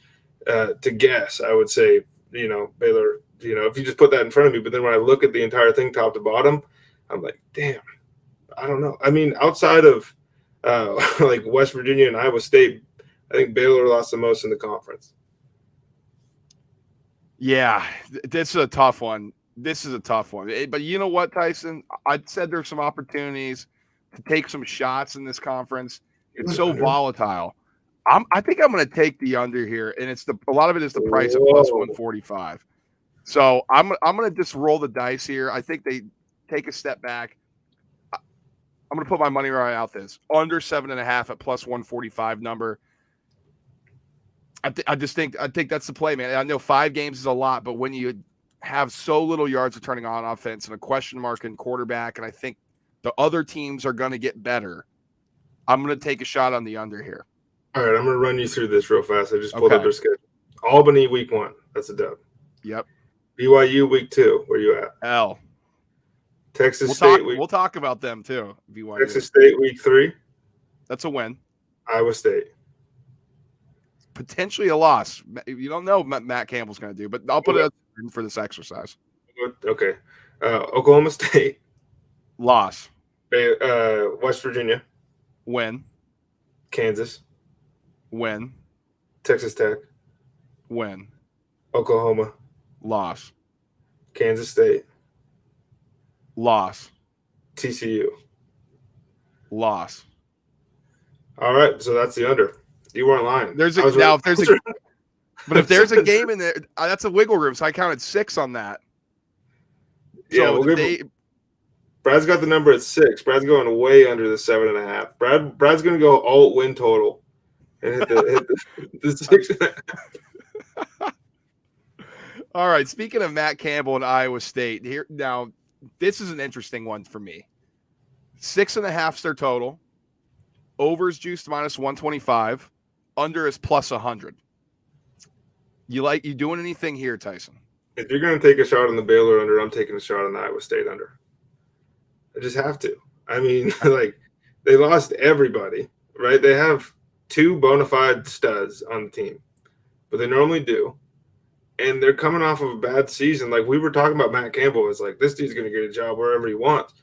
S2: to guess, I would say, Baylor, if you just put that in front of me. But then when I look at the entire thing top to bottom, I'm like, damn, I don't know. I mean, outside of like West Virginia and Iowa State, I think Baylor lost the most in the conference.
S1: Yeah, this is a tough one. But you know what, Tyson? I said there's some opportunities to take some shots in this conference. It's so volatile. I think I'm going to take the under here, and a lot of it is the price of +145. So I'm going to just roll the dice here. I think they take a step back. I'm going to put my money right out this under 7.5 at +145 number. I think that's the play, man. I know 5 games is a lot, but when you have so little yards returning on offense and a question mark in quarterback, and I think the other teams are going to get better, I'm going to take a shot on the under here.
S2: All right, I'm going to run you through this real fast. I just pulled up their schedule. Albany week 1. That's a dub.
S1: Yep.
S2: BYU week 2. Where you at?
S1: L.
S2: Texas State week.
S1: We'll talk about them too. BYU.
S2: Texas State week 3.
S1: That's a win.
S2: Iowa State.
S1: Potentially a loss. You don't know what Matt Campbell's going to do, but I'll put it for this exercise.
S2: Okay. Oklahoma State.
S1: Loss.
S2: West Virginia.
S1: Win.
S2: Kansas.
S1: Win.
S2: Texas Tech.
S1: Win.
S2: Oklahoma.
S1: Loss.
S2: Kansas State.
S1: Loss.
S2: TCU.
S1: Loss.
S2: All right, so that's the under. You weren't lying.
S1: But if there's a game in there, that's a wiggle room. So I counted 6 on that.
S2: So Brad's got the number at 6. Brad's going way under the 7.5. Brad's going to go alt win total and hit the 6.5.
S1: All right. Speaking of Matt Campbell and Iowa State, here now, this is an interesting one for me. 6.5 is their total. Overs juiced -125. Under is +100. You doing anything here, Tyson?
S2: If you're going to take a shot on the Baylor under, I'm taking a shot on the Iowa State under. I just have to. I mean, like, they lost everybody, right? They have 2 bona fide studs on the team, but they normally do. And they're coming off of a bad season. Like, we were talking about Matt Campbell. It's like, this dude's going to get a job wherever he wants.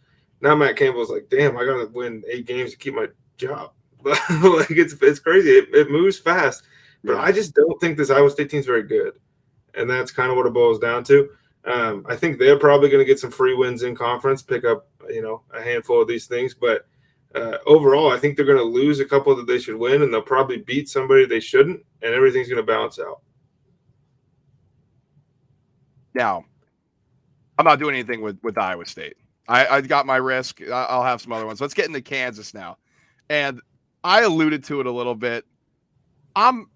S2: Now Matt Campbell's like, damn, I got to win 8 games to keep my job. Like, it's crazy. It moves fast. But I just don't think this Iowa State team's very good. And that's kind of what it boils down to. I think they're probably going to get some free wins in conference, pick up, a handful of these things. But overall, I think they're going to lose a couple that they should win, and they'll probably beat somebody they shouldn't, and everything's going to balance out.
S1: Now, I'm not doing anything with Iowa State. I got my risk. I'll have some other ones. Let's get into Kansas now. And I alluded to it a little bit. I'm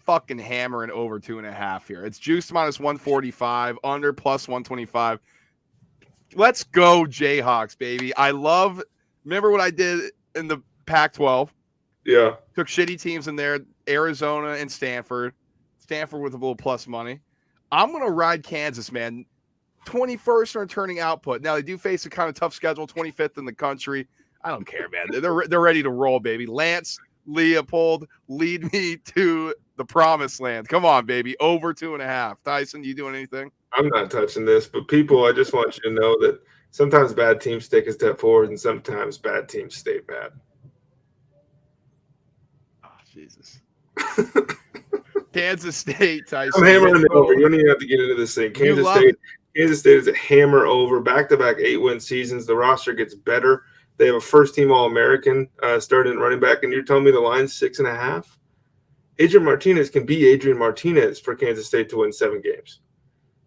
S1: fucking hammering over 2.5 here. It's juiced minus 145, under plus 125. Let's go Jayhawks, baby. Remember what I did in the Pac-12?
S2: Yeah.
S1: Took shitty teams in there, Arizona and Stanford. Stanford with a little plus money. I'm going to ride Kansas, man. 21st in returning output. Now, they do face a kind of tough schedule, 25th in the country. I don't care, man. They're ready to roll, baby. Lance Leopold, lead me to the promised land. Come on, baby. Over 2.5. Tyson, you doing anything?
S2: I'm not touching this, but people, I just want you to know that sometimes bad teams take a step forward and sometimes bad teams stay bad.
S1: Oh, Jesus. Kansas State, Tyson.
S2: I'm hammering it over. You don't even have to get into this thing. Kansas State is a hammer over. Back-to-back 8-win seasons. The roster gets better. They have a first-team All-American starting running back, and you're telling me the line's 6.5? Adrian Martinez can be Adrian Martinez for Kansas State to win 7 games.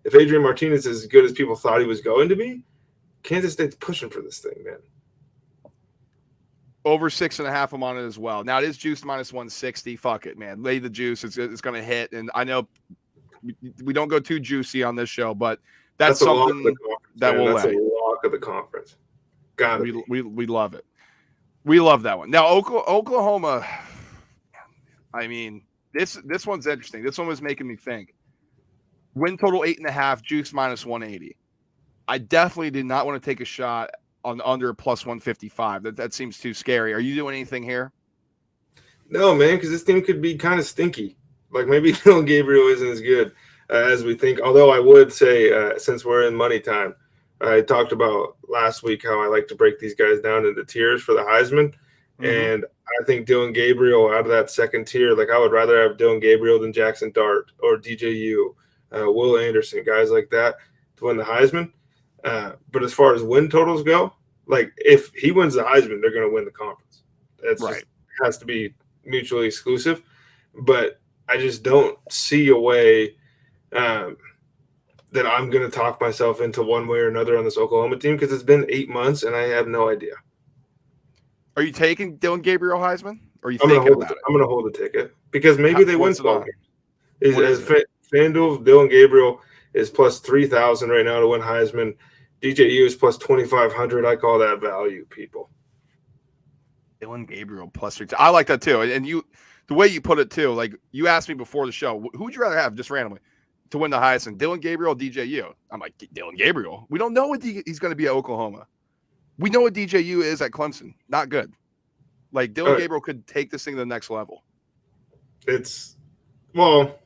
S2: If Adrian Martinez is as good as people thought he was going to be, Kansas State's pushing for this thing, man.
S1: Over 6.5, I'm on it as well. Now, it is juiced minus 160. Fuck it, man. Lay the juice. It's going to hit. And I know we don't go too juicy on this show, but that's something that will lay.
S2: That's a lock of the conference. Got it.
S1: We love it. We love that one. Now, Oklahoma, I mean, this one's interesting. This one was making me think. Win total 8.5, juice minus 180. I definitely did not want to take a shot on under plus 155. That seems too scary. Are you doing anything here?
S2: No, man, because this team could be kind of stinky. Like maybe Dylan Gabriel isn't as good as we think. Although I would say, since we're in money time, I talked about last week how I like to break these guys down into tiers for the Heisman. Mm-hmm. And I think Dylan Gabriel out of that second tier, like I would rather have Dylan Gabriel than Jackson Dart or DJU, Will Anderson, guys like that to win the Heisman. But as far as win totals go, like if he wins the Heisman, they're going to win the conference. That's right. Just has to be mutually exclusive. But I just don't see a way that I'm going to talk myself into one way or another on this Oklahoma team because it's been 8 months and I have no idea.
S1: Are you taking Dylan Gabriel Heisman? Or are you
S2: I'm
S1: thinking about it?
S2: I'm going to hold the ticket because maybe they win 12 games.
S1: As
S2: FanDuel, Dylan Gabriel is plus 3,000 right now to win Heisman. DJU is plus 2,500. I call that value, people.
S1: Dylan Gabriel plus 3. I like that too. And the way you put it too, like you asked me before the show, who would you rather have just randomly to win the Heisman? Dylan Gabriel or DJU? I'm like, Dylan Gabriel. We don't know what he's going to be at Oklahoma. We know what DJU is at Clemson. Not good. Like Dylan Gabriel could take this thing to the next level.
S2: Let's hold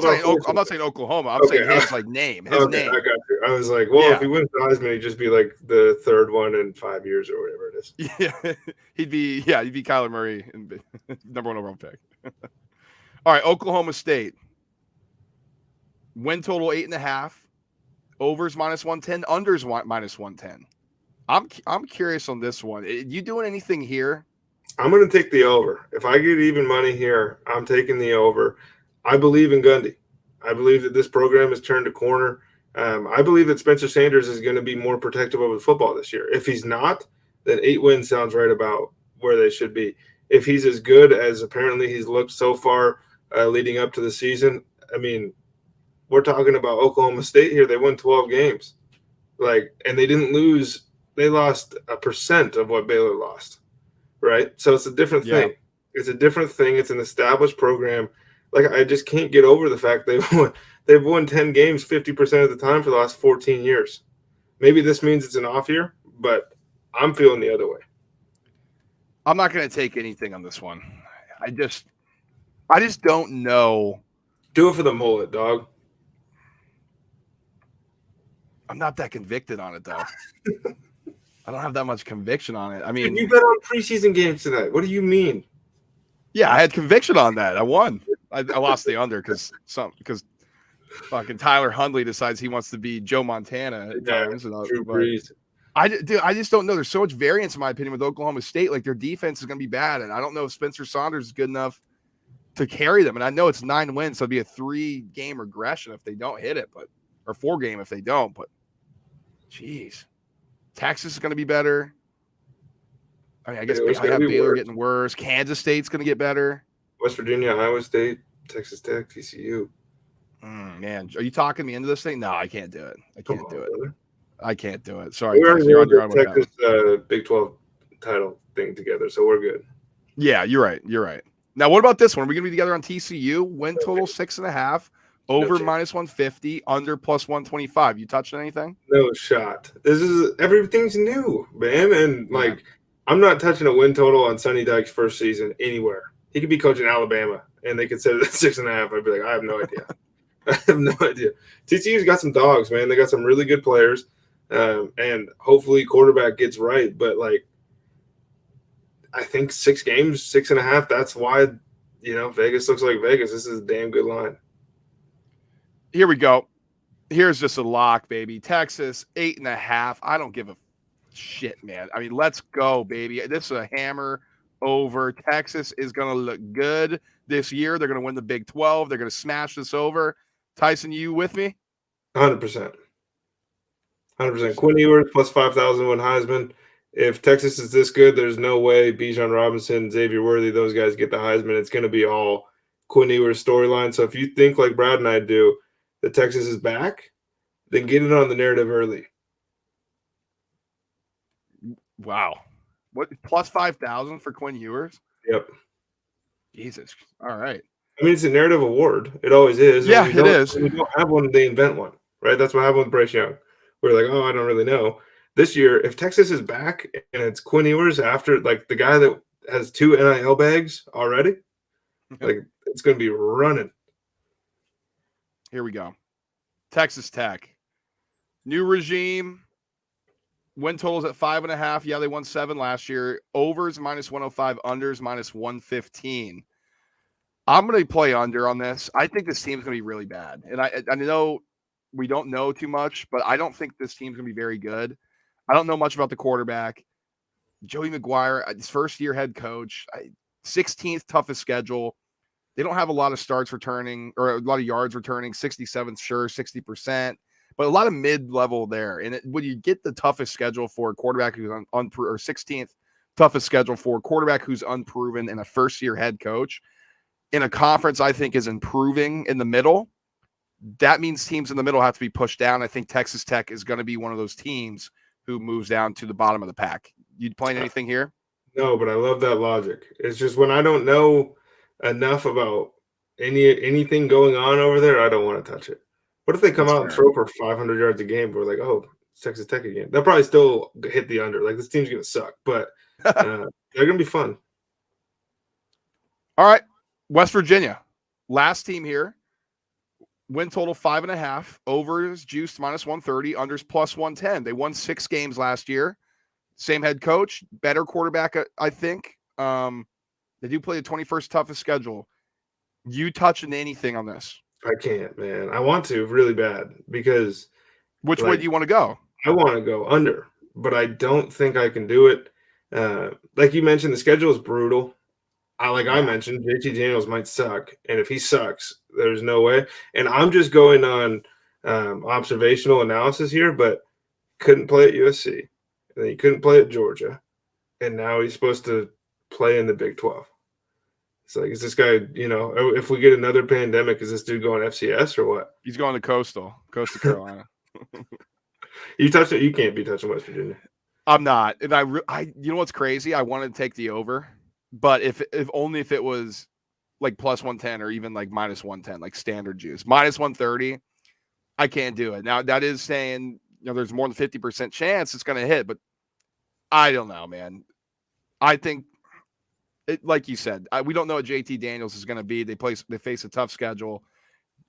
S2: on.
S1: I'm not saying Oklahoma. I'm saying his name. His name.
S2: I got you. I was like, if he wins the Heisman, he'd just be like the third one in 5 years or whatever it is.
S1: Yeah, he'd be Kyler Murray, number 1 overall pick. All right, Oklahoma State. Win total 8.5. Overs minus 110. Unders minus 110. I'm curious on this one. You doing anything here?
S2: I'm going to take the over. If I get even money here, I'm taking the over. I believe in Gundy. I believe that this program has turned a corner. I believe that Spencer Sanders is going to be more protective of the football this year. If he's not, then 8 wins sounds right about where they should be. If he's as good as apparently he's looked so far leading up to the season, I mean, we're talking about Oklahoma State here. They won 12 games. And they didn't lose. They lost 1% of what Baylor lost, right? So it's a different thing. It's a different thing. It's an established program. I just can't get over the fact they've won 10 games 50% of the time for the last 14 years. Maybe this means it's an off year, but I'm feeling the other way.
S1: I'm not going to take anything on this one. I just don't know.
S2: Do it for the mullet, dog.
S1: I'm not that convicted on it, though. I don't have that much conviction on it. I mean,
S2: you bet on preseason games tonight. What do you mean?
S1: Yeah, I had conviction on that. I won. I lost the under because fucking Tyler Hundley decides he wants to be Joe Montana at times.
S2: Drew Brees.
S1: I just don't know. There's so much variance, in my opinion, with Oklahoma State. Their defense is going to be bad, and I don't know if Spencer Saunders is good enough to carry them. And I know it's 9 wins, so it'll be a 3-game regression if they don't hit it, or 4-game if they don't. But Jeez. Texas is going to be better. I mean, I guess
S2: Baylor's
S1: I
S2: gonna
S1: have
S2: be
S1: Baylor
S2: worse.
S1: getting worse. Kansas State's going to get better.
S2: West Virginia, Iowa State, Texas Tech, TCU.
S1: Man, are you talking me into this thing? No, I can't do it. I
S2: Come
S1: can't do
S2: on,
S1: it.
S2: brother.
S1: I can't do it. Sorry,
S2: We already
S1: Tyson. You're
S2: wrote
S1: on your
S2: the
S1: own with that one.
S2: Texas Big 12 title thing together, so we're good.
S1: Yeah, you're right. You're right. Now, what about this one? Are we going to be together on TCU? Win total 6.5,
S2: No
S1: over
S2: chance.
S1: minus 150, under plus 125. You touching anything?
S2: No shot. This is everything's new, man. And
S1: Yeah.
S2: like, I'm not touching a win total on Sonny Dykes' first season anywhere. He could be coaching Alabama, and they could set it at 6.5. I'd be like, I have no idea. I have no idea. TCU's got some dogs, man. They got some really good players, and hopefully quarterback gets right. But like, I think 6 games, 6.5. That's why Vegas looks like Vegas. This is a damn good line.
S1: Here we go. Here's just a lock, baby. Texas 8.5. I don't give a shit, man. I mean, let's go, baby. This is a hammer over. Texas is going to look good this year. They're going to win the Big 12. They're going to smash this over. Tyson, you with me?
S2: 100%. 100%. Quinn Ewers plus 5,000 win Heisman. If Texas is this good, there's no way Bijan Robinson, Xavier Worthy, those guys get the Heisman. It's going to be all Quinn Ewers storyline. So if you think like Brad and I do that Texas is back, then get it on the narrative early.
S1: Wow. What, plus 5,000 for Quinn Ewers?
S2: Yep.
S1: Jesus. All right.
S2: I mean, it's a narrative award. It always is.
S1: Yeah, it is.
S2: When we don't have one, they invent one, right? That's what happened with Bryce Young. We're like, oh, I don't really know. This year, if Texas is back and it's Quinn Ewers after, like, the guy that has 2 NIL bags already, like, it's going to be running.
S1: Here we go. Texas Tech. New regime. Win totals at 5.5. Yeah, they won 7 last year. Overs minus 105. Unders minus 115. I'm going to play under on this. I think this team's going to be really bad. And I know we don't know too much, but I don't think this team's going to be very good. I don't know much about the quarterback. Joey McGuire, his first year head coach, 16th toughest schedule. They don't have a lot of starts returning or a lot of yards returning, 67th, sure, 60%, but a lot of mid-level there. And when you get the toughest schedule for a quarterback who's or 16th toughest schedule for a quarterback who's unproven and a first-year head coach in a conference I think is improving in the middle, that means teams in the middle have to be pushed down. I think Texas Tech is going to be one of those teams who moves down to the bottom of the pack. You playing anything here?
S2: No, but I love that logic. It's just when I don't know enough about anything going on over there, I don't want to touch it. What if they come
S1: That's
S2: out and
S1: fair.
S2: throw for 500 yards a game? We're like, oh, it's Texas Tech again. They'll probably still hit the under. Like, this team's going to suck, but they're going to be fun.
S1: All right. West Virginia. Last team here. Win total 5.5. Overs juiced minus 130. Unders plus 110. They won 6 games last year. Same head coach, better quarterback, I think. They do play the 21st toughest schedule. You touching anything on this?
S2: I can't, man. I want to really bad because
S1: Which way do you want to go?
S2: I want to go under, but I don't think I can do it. Like you mentioned, the schedule is brutal. I mentioned, JT Daniels might suck, and if he sucks, there's no way. And I'm just going on observational analysis here, but couldn't play at USC, and then he couldn't play at Georgia, and now he's supposed to play in the Big 12. It's like, is this guy, if we get another pandemic, is this dude going FCS or what?
S1: He's going to Coastal Carolina.
S2: You touched it. You can't be touching West Virginia.
S1: I'm not, and I you know what's crazy? I wanted to take the over, but if only if it was like plus 110 or even like minus 110, like standard juice. Minus 130, I can't do it. Now that is saying there's more than 50% chance it's going to hit, but I don't know, man. I think like you said, we don't know what JT Daniels is going to be. They face a tough schedule.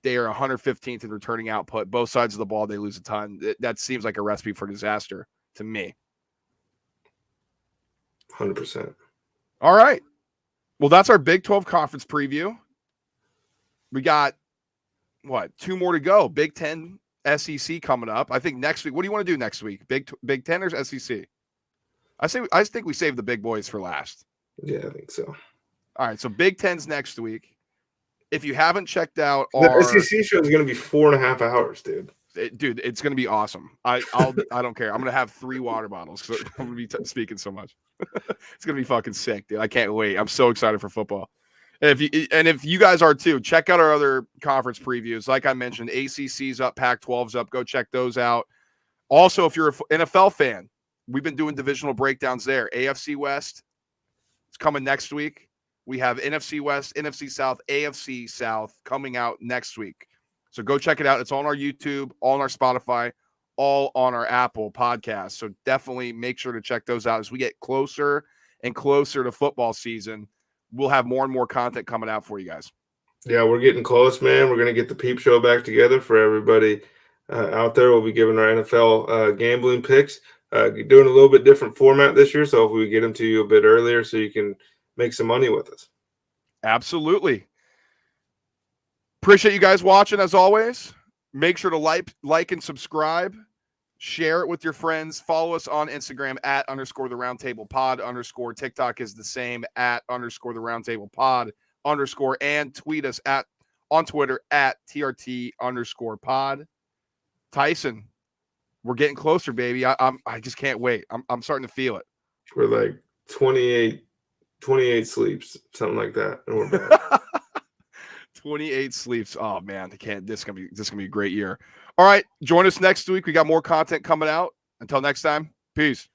S1: They are 115th in returning output. Both sides of the ball, they lose a ton. That seems like a recipe for disaster to me.
S2: 100%.
S1: All right. Well, that's our Big 12 conference preview. We got, 2 more to go. Big 10 SEC coming up. I think next week. What do you want to do next week? Big 10 or SEC? I think we save the big boys for last.
S2: Yeah, I think so.
S1: All right. So Big 10's next week. If you haven't checked out
S2: the SEC show is going to be 4.5 hours, dude.
S1: Dude, it's gonna be awesome. I don't care. I'm gonna have 3 water bottles because I'm gonna be speaking so much. It's gonna be fucking sick, dude. I can't wait. I'm so excited for football. And if you guys are too, check out our other conference previews. Like I mentioned, ACC's up, Pac-12's up. Go check those out. Also, if you're an NFL fan, we've been doing divisional breakdowns there. AFC West is coming next week. We have NFC West, NFC South, AFC South coming out next week. So go check it out. It's on our YouTube, all on our Spotify, all on our Apple podcast. So definitely make sure to check those out as we get closer and closer to football season. We'll have more and more content coming out for you guys.
S2: Yeah, we're getting close, man. We're going to get the Peep Show back together for everybody out there. We'll be giving our NFL gambling picks. Doing a little bit different format this year, so if we get them to you a bit earlier so you can make some money with us.
S1: Absolutely. Appreciate you guys watching as always. Make sure to like and subscribe. Share it with your friends. Follow us on Instagram at _the roundtable pod _ TikTok is the same at _ the roundtable pod _ and tweet us on Twitter at TRT _ pod. Tyson, we're getting closer, baby. I just can't wait. I'm starting to feel it.
S2: We're like 28 sleeps, something like that, and we're back.
S1: 28 sleeps. Oh man, this is gonna be a great year. All right, join us next week. We got more content coming out. Until next time, peace.